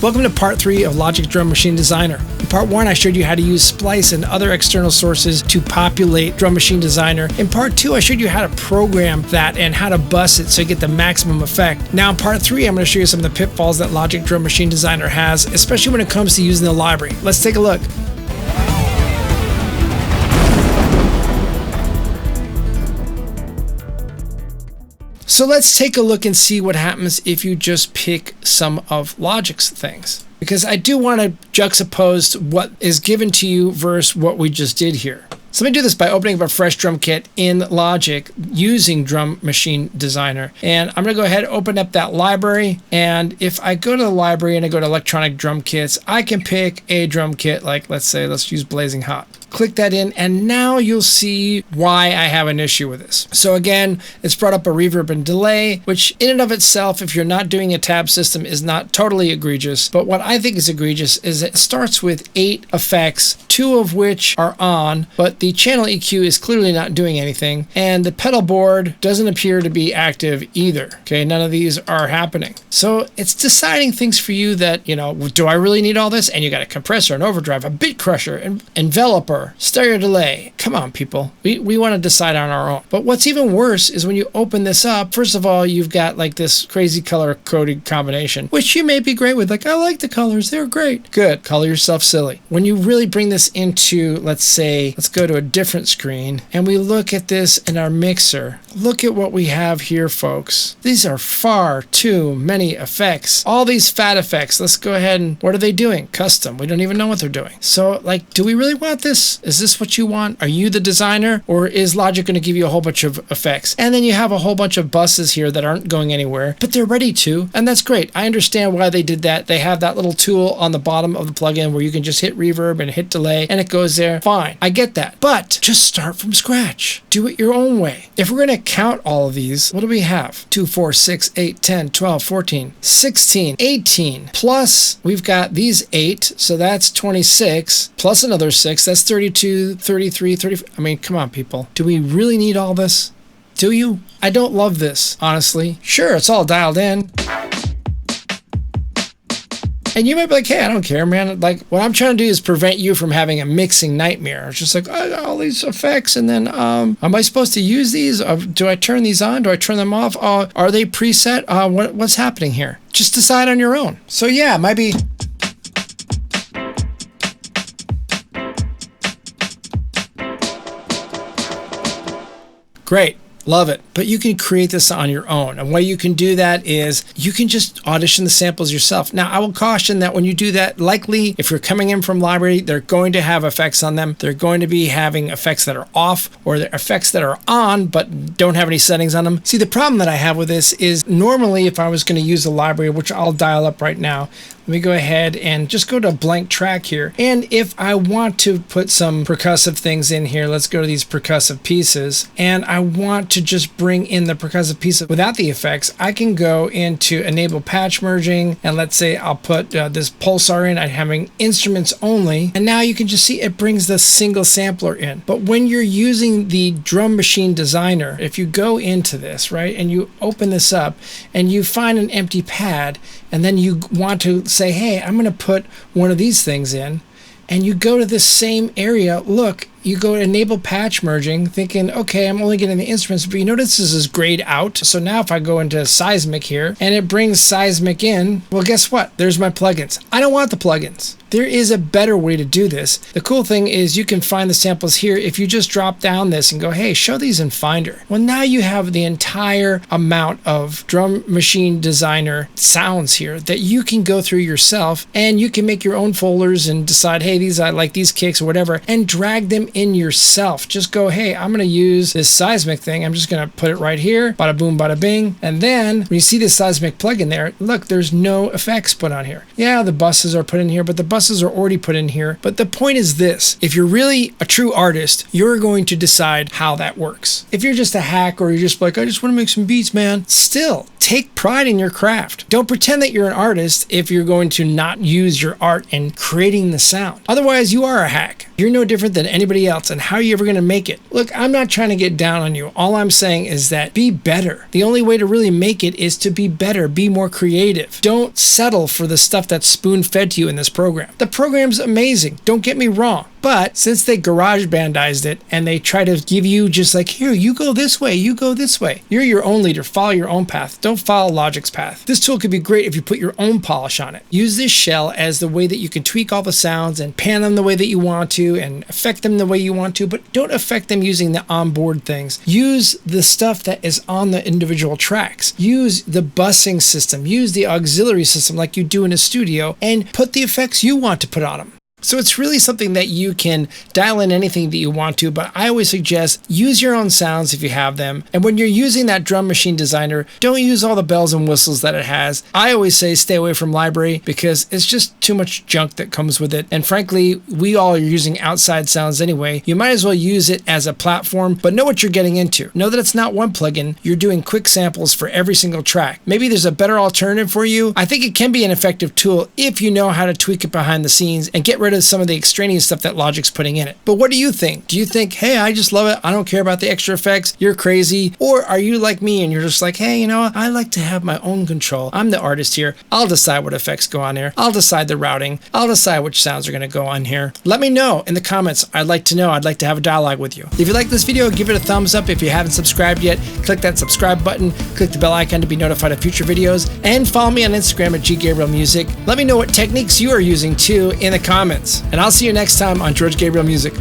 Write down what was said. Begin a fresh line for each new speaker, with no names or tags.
Welcome to part 3 of Logic Drum Machine Designer. In part 1, I showed you how to use Splice and other external sources to populate Drum Machine Designer. In part 2, I showed you how to program that and how to bus it so you get the maximum effect. Now in part 3, I'm going to show you some of the pitfalls that Logic Drum Machine Designer has, especially when it comes to using the library. Let's take a look. So let's take a look and see what happens if you just pick some of Logic's things. Because I do want to juxtapose what is given to you versus what we just did here. So let me do this by opening up a fresh drum kit in Logic using Drum Machine Designer. And I'm going to go ahead and open up that library. And if I go to the library and I go to electronic drum kits, I can pick a drum kit like, let's use Blazing Hot. Click that in, and now you'll see why I have an issue with this. So again, it's brought up a reverb and delay, which in and of itself, if you're not doing a tab system, is not totally egregious. But what I think is egregious is it starts with 8 effects, 2 of which are on, but the channel EQ is clearly not doing anything, and the pedal board doesn't appear to be active either. Okay, none of these are happening. So it's deciding things for you that, do I really need all this? And you got a compressor, an overdrive, a bit crusher, an enveloper, stereo delay. Come on, people. We want to decide on our own. But what's even worse is when you open this up, first of all, you've got like this crazy color-coded combination, which you may be great with. Like, I like the colors. They're great. Good. Color yourself silly. When you really bring this into, let's go to a different screen, and we look at this in our mixer. Look at what we have here, folks. These are far too many effects. All these fat effects. Let's go ahead and, what are they doing? Custom. We don't even know what they're doing. So, do we really want this? Is this what you want? Are you the designer, or is Logic going to give you a whole bunch of effects? And then you have a whole bunch of buses here that aren't going anywhere, but they're ready to, and that's great. I understand why they did that. They have that little tool on the bottom of the plugin where you can just hit reverb and hit delay, and it goes there. Fine. I get that. But just start from scratch. Do it your own way. If we're going to count all of these, what do we have? 2, 4, 6, 8, 10, 12, 14, 16, 18. Plus, we've got these 8, so that's 26, plus another 6, that's 32, 33, 34. I mean, come on, people. Do we really need all this? Do you? I don't love this, honestly. Sure, it's all dialed in. And you might be like, hey, I don't care, man. Like, what I'm trying to do is prevent you from having a mixing nightmare. It's just like, I got all these effects, and then, am I supposed to use these? Do I turn these on? Do I turn them off? Are they preset? What's happening here? Just decide on your own. So yeah, it might be... Great. Love it. But you can create this on your own. And way you can do that is you can just audition the samples yourself. Now, I will caution that when you do that, likely if you're coming in from library, they're going to have effects on them. They're going to be having effects that are off, or they're effects that are on but don't have any settings on them. See, the problem that I have with this is normally if I was going to use the library, which I'll dial up right now, let me go ahead and just go to a blank track here. And if I want to put some percussive things in here, let's go to these percussive pieces. And I want to just bring in the percussive pieces without the effects. I can go into enable patch merging. And let's say I'll put this pulsar in. I'm having instruments only. And now you can just see it brings the single sampler in. But when you're using the Drum Machine Designer, if you go into this, right, and you open this up and you find an empty pad, and then you want to say, hey, I'm going to put one of these things in, and you go to this same area, look, you go to enable patch merging, thinking, okay, I'm only getting the instruments, but you notice this is grayed out. So now if I go into seismic here and it brings seismic in, well, guess what? There's my plugins. I don't want the plugins. There is a better way to do this. The cool thing is you can find the samples here. If you just drop down this and go, hey, show these in Finder. Well, now you have the entire amount of Drum Machine Designer sounds here that you can go through yourself, and you can make your own folders and decide, hey, I like these kicks or whatever, and drag them in yourself. Just go, hey, I'm going to use this seismic thing. I'm just going to put it right here. Bada boom, bada bing. And then when you see this seismic plugin there, look, there's no effects put on here. Yeah, the buses are put in here, but the buses are already put in here. But the point is this: if you're really a true artist, you're going to decide how that works. If you're just a hack, or you're just like, I just want to make some beats, man, still take pride in your craft. Don't pretend that you're an artist if you're going to not use your art in creating the sound. Otherwise, you are a hack. You're no different than anybody else, and how are you ever going to make it? Look, I'm not trying to get down on you. All I'm saying is that be better. The only way to really make it is to be better, be more creative. Don't settle for the stuff that's spoon-fed to you in this program. The program's amazing, don't get me wrong. But since they GarageBandized it and they try to give you just like, here, you go this way, you go this way. You're your own leader. Follow your own path. Don't follow Logic's path. This tool could be great if you put your own polish on it. Use this shell as the way that you can tweak all the sounds and pan them the way that you want to and affect them the way you want to, but don't affect them using the onboard things. Use the stuff that is on the individual tracks. Use the busing system. Use the auxiliary system like you do in a studio and put the effects you want to put on them. So it's really something that you can dial in anything that you want to, but I always suggest use your own sounds if you have them. And when you're using that drum machine designer, don't use all the bells and whistles that it has. I always say stay away from library because it's just too much junk that comes with it. And frankly, we all are using outside sounds anyway. You might as well use it as a platform, but know what you're getting into. Know that it's not one plugin. You're doing quick samples for every single track. Maybe there's a better alternative for you. I think it can be an effective tool if you know how to tweak it behind the scenes and get rid of some of the extraneous stuff that Logic's putting in it. But what do you think? Do you think, hey, I just love it, I don't care about the extra effects, you're crazy? Or are you like me and you're just like, hey, you know what, I like to have my own control. I'm the artist here. I'll decide what effects go on here. I'll decide the routing. I'll decide which sounds are going to go on here. Let me know in the comments. I'd like to know. I'd like to have a dialogue with you. If you like this video, give it a thumbs up. If you haven't subscribed yet, click that subscribe button, click the bell icon to be notified of future videos, and follow me on Instagram at GGabrielMusic. Let me know what techniques you are using too in the comments. And I'll see you next time on George Gabriel Music.